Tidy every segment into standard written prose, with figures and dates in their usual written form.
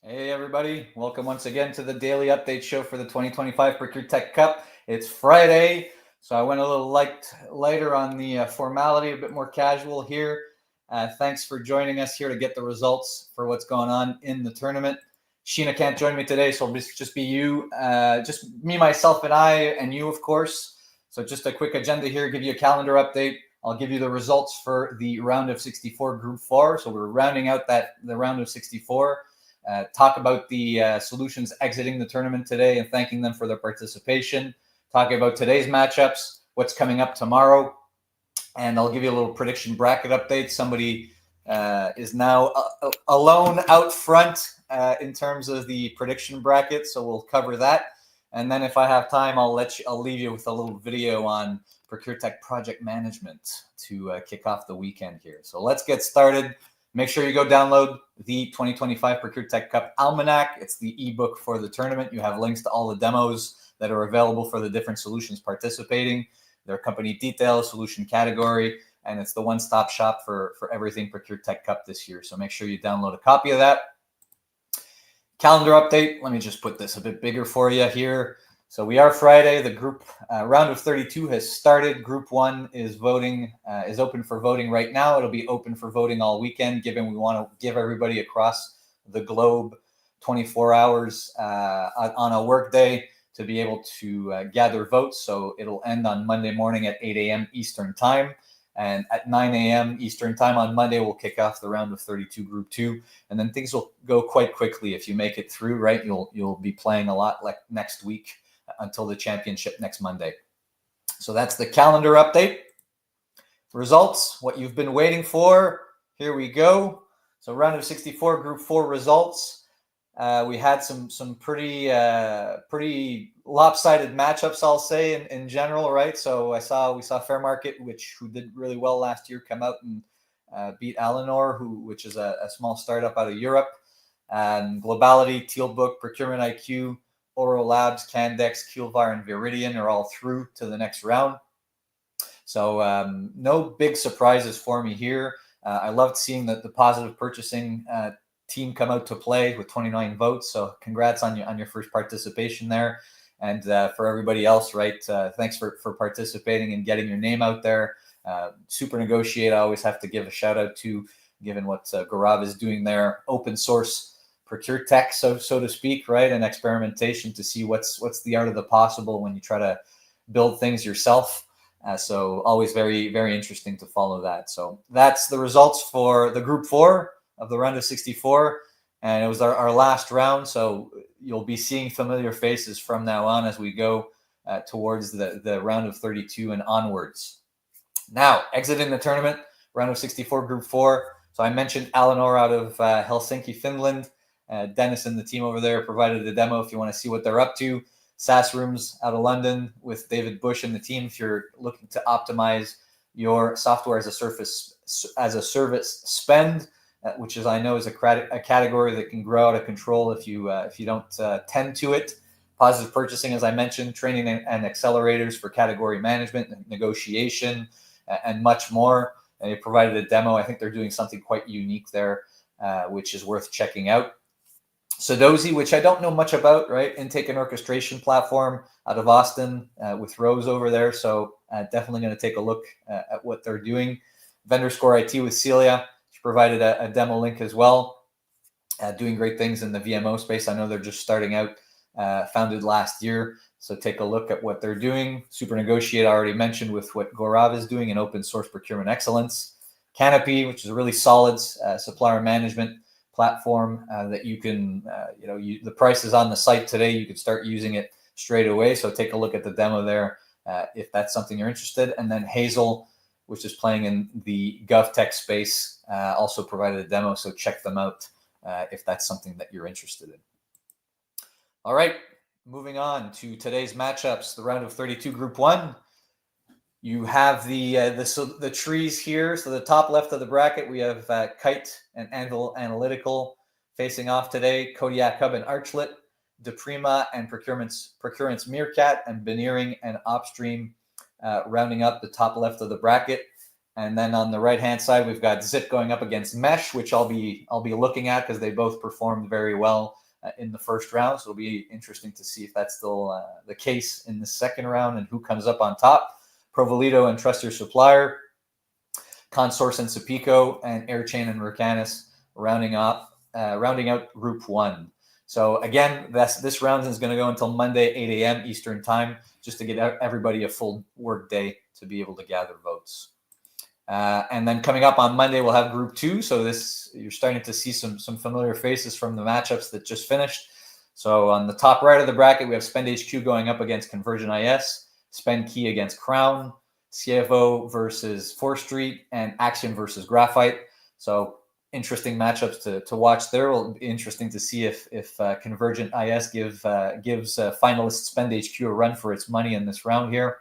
Hey everybody, welcome once again to the daily update show for the 2025 ProcureTech Cup. It's Friday, so I went a little lighter on the formality, a bit more casual here. Thanks for joining us here to get the results for what's going on in the tournament. Sheena can't join me today, so it'll just be you, just me, myself, and I, and you, of course. So just a quick agenda here, give you a calendar update. I'll give you the results for the round of 64 Group 4. So we're rounding out the round of 64. Talk about the solutions exiting the tournament today and thanking them for their participation. Talking about today's matchups, what's coming up tomorrow, and I'll give you a little prediction bracket update. Somebody is now alone out front in terms of the prediction bracket, so we'll cover that. And then if I have time, I'll leave you with a little video on ProcureTech project management to kick off the weekend here. So let's get started. Make sure you go download the 2025 ProcureTech Cup Almanac. It's the ebook for the tournament. You have links to all the demos that are available for the different solutions participating, their company details, solution category, and it's the one-stop shop for everything ProcureTech Cup this year. So make sure you download a copy of that. Calendar update. Let me just put this a bit bigger for you here. So we are Friday. The group round of 32 has started. Group 1 is open for voting right now. It'll be open for voting all weekend, given we want to give everybody across the globe 24 hours on a work day to be able to gather votes. So it'll end on Monday morning at 8 a.m. Eastern time. And at 9 a.m. Eastern time on Monday, we'll kick off the round of 32 Group 2. And then things will go quite quickly. If you make it through, right, you'll be playing a lot like next week until the championship next Monday. So that's the calendar update. Results, what you've been waiting for. Here we go. So round of 64, Group 4 results. We had some pretty lopsided matchups, I'll say, in general, right? So we saw Fair Market, who did really well last year, come out and beat Alinor, which is a small startup out of Europe. And Globality, Tealbook, Procurement IQ, Oro Labs, Candex, Keelvar, and Viridian are all through to the next round. So no big surprises for me here. I loved seeing the positive purchasing team come out to play with 29 votes. So congrats on your first participation there. And for everybody else, right, thanks for participating and getting your name out there. Super Negotiate, I always have to give a shout out to, given what Gaurav is doing there. Open source ProcureTech, so to speak, right? And experimentation to see what's the art of the possible when you try to build things yourself. So always very, very interesting to follow that. So that's the results for the Group 4 of the round of 64. And it was our last round. So you'll be seeing familiar faces from now on as we go towards the round of 32 and onwards. Now, exiting the tournament, round of 64, Group 4. So I mentioned Alinor out of Helsinki, Finland. Dennis and the team over there provided a demo if you want to see what they're up to. SaaS Rooms out of London with David Bush and the team if you're looking to optimize your software as a service spend, which I know is a category that can grow out of control if you don't tend to it. Positive Purchasing, as I mentioned, training and accelerators for category management, negotiation, and much more. And they provided a demo. I think they're doing something quite unique there, which is worth checking out. Sodozi, which I don't know much about, right? Intake and orchestration platform out of Austin with Rose over there. So definitely going to take a look at what they're doing. Vendor Score IT with Celia. She provided a demo link as well. Doing great things in the VMO space. I know they're just starting out, founded last year. So take a look at what they're doing. Super Negotiate, I already mentioned with what Gaurav is doing in open source procurement excellence. Canopy, which is a really solid supplier management platform that you can, the price is on the site today. You can start using it straight away. So take a look at the demo there if that's something you're interested. And then Hazel, which is playing in the GovTech space, also provided a demo. So check them out if that's something that you're interested in. All right, moving on to today's matchups, the round of 32 Group 1. You have the trees here. So the top left of the bracket, we have Kite and Anvil Analytical facing off today. Kodiak Hub and Archlet, Deprima and Procurance Meerkat, and Beneering and Opstream rounding up the top left of the bracket. And then on the right-hand side, we've got Zit going up against Mesh, which I'll be looking at because they both performed very well in the first round. So it'll be interesting to see if that's still the case in the second round and who comes up on top. Provolito and Trust Your Supplier, Consource and Sapico, and Airchain and Mercanis rounding out Group 1. So again, this round is going to go until Monday, 8 a.m. Eastern Time, just to get everybody a full work day to be able to gather votes. And then coming up on Monday, we'll have Group 2. So you're starting to see some familiar faces from the matchups that just finished. So on the top right of the bracket, we have Spend HQ going up against Convergent IS, Spend Key against Crown, Cievo versus 4th Street, and Axiom versus Graphite. So interesting matchups to watch there. It'll be interesting to see if Convergent IS gives finalist Spend HQ a run for its money in this round here.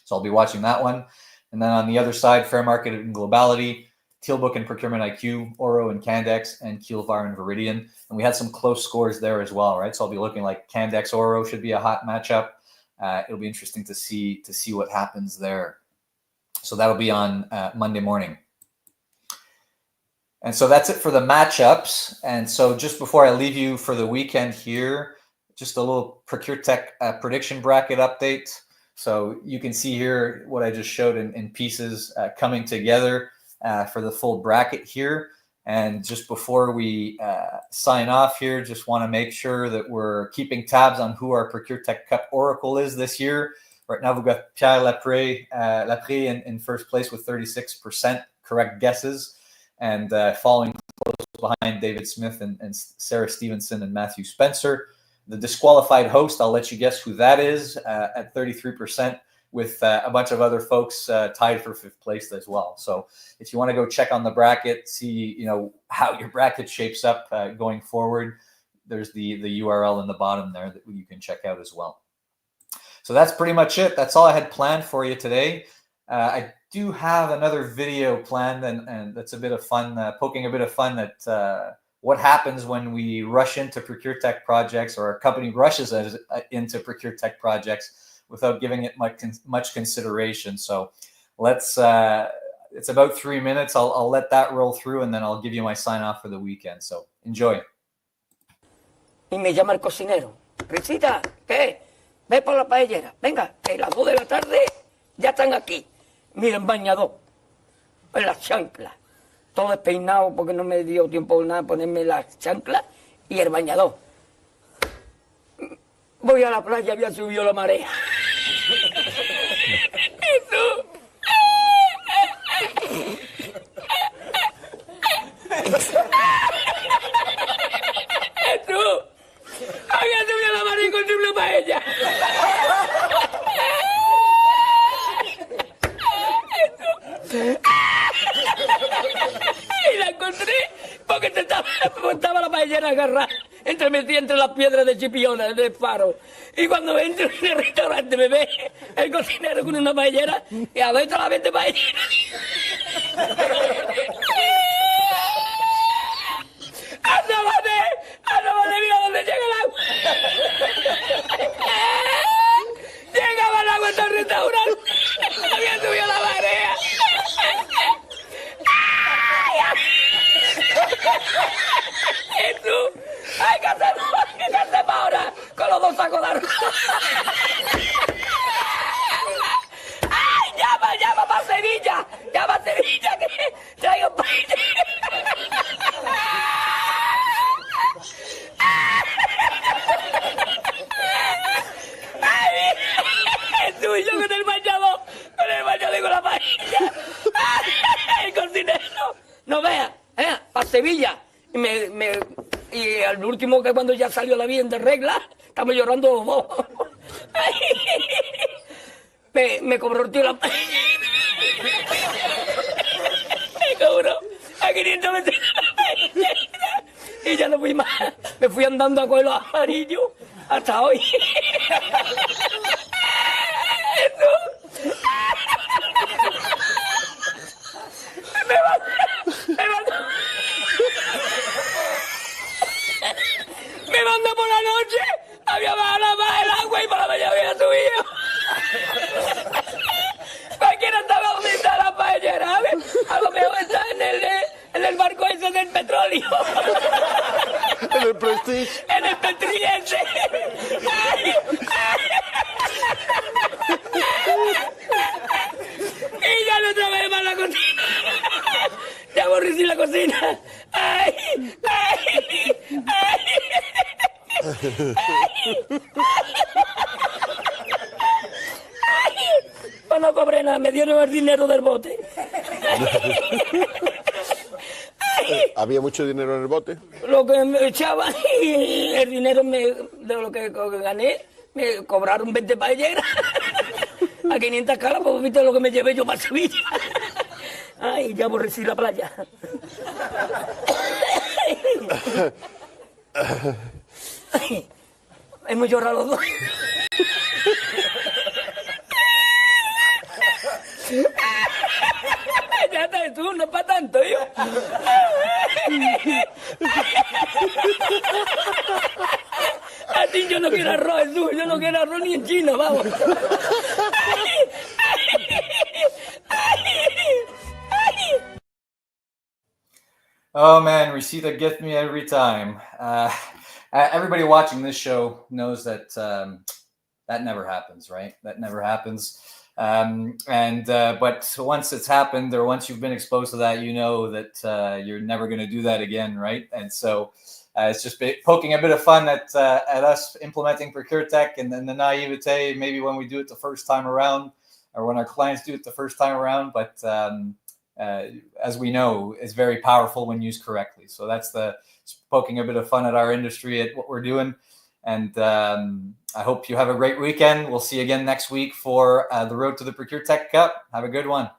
So I'll be watching that one. And then on the other side, Fair Market and Globality, Tealbook and Procurement IQ, Oro and Candex, and Keelvar and Viridian. And we had some close scores there as well, right? So I'll be looking like Candex Oro should be a hot matchup. It'll be interesting to see what happens there. So that'll be on Monday morning. And so that's it for the matchups. And so just before I leave you for the weekend here, just a little ProcureTech prediction bracket update. So you can see here what I just showed in pieces coming together for the full bracket here. And just before we sign off here, just want to make sure that we're keeping tabs on who our ProcureTech Cup Oracle is this year. Right now, we've got Pierre Lapré in first place with 36% correct guesses, and following close behind David Smith and Sarah Stevenson and Matthew Spencer. The disqualified host, I'll let you guess who that is at 33%, with a bunch of other folks tied for 5th place as well. So if you want to go check on the bracket, see how your bracket shapes up going forward, there's the URL in the bottom there that you can check out as well. So that's pretty much it. That's all I had planned for you today. I do have another video planned, and that's a bit of fun, poking a bit of fun at what happens when we rush into ProcureTech projects, or a company rushes into ProcureTech projects without giving it much consideration. So let's, it's about 3 minutes. I'll let that roll through, and then I'll give you my sign off for the weekend. So enjoy. Y me llama el cocinero. Risita, ¿qué? Ve por la paellera. Venga, que las 2 de la tarde ya están aquí. Miren, bañador, en las chanclas. Todo despeinado porque no me dio tiempo nada ponerme las chanclas y el bañador. Voy a la playa, había subido la marea. Jesús. Jesús. Había subido la marea y encontré una paella. Y la encontré porque estaba la paellera agarrada metida entre las piedras de Chipiona, del faro. Y cuando entro en el restaurante me ve el cocinero con una paellera y adentro la vende paellera. ¡Asómate, mira dónde llega el agua! Llegaba el agua hasta el restaurante. Había subido la marea. Jesús, hay que hacer ahora con los 2 sacos de arroz. ¡Ay, llama para Sevilla! ¡Llama a Sevilla que traigo paella! ¡Ay, Jesús, y yo con el bañador y con la paella! ¡El cocinero! No veas, para Sevilla. Y al último, que cuando ya salió la bien de regla, estamos llorando los dos. Me cobró el tío la paella. Me cobró a 500 metros la paella. Y ya no fui más. Me fui andando a coger los amarillos hasta hoy. Me mandó por la noche, había bajado más el agua y por la mañana había subido. Cualquiera estaba donde está la paellera. salió. En el Prestige. En el Petrillense. Y ya no trabajé más en la cocina. Ya aborrecí la cocina. Ay, ay, ay. Pues no cobré nada, me dieron el dinero del bote. ¿Había mucho dinero en el bote? Lo que me echaban y el dinero de lo que gané, me cobraron 20 paelleras a 500 calas, pues viste lo que me llevé yo para Sevilla. Ay, ya aborrecí la playa. Ay, hemos llorado los dos. Ya está, tú, no es para tanto, yo. A ti yo no quiero arroz, Jesús, yo no quiero arroz ni en China, vamos. Oh man, Resita gets me every time. Everybody watching this show knows that that never happens, right? That never happens. But once it's happened, or once you've been exposed to that, you know that you're never going to do that again, right? And so it's just poking a bit of fun at us implementing ProcureTech and then the naivete, maybe when we do it the first time around, or when our clients do it the first time around. But as we know, it's very powerful when used correctly. So that's poking a bit of fun at our industry, at what we're doing. And I hope you have a great weekend. We'll see you again next week for the Road to the ProcureTech Cup. Have a good one.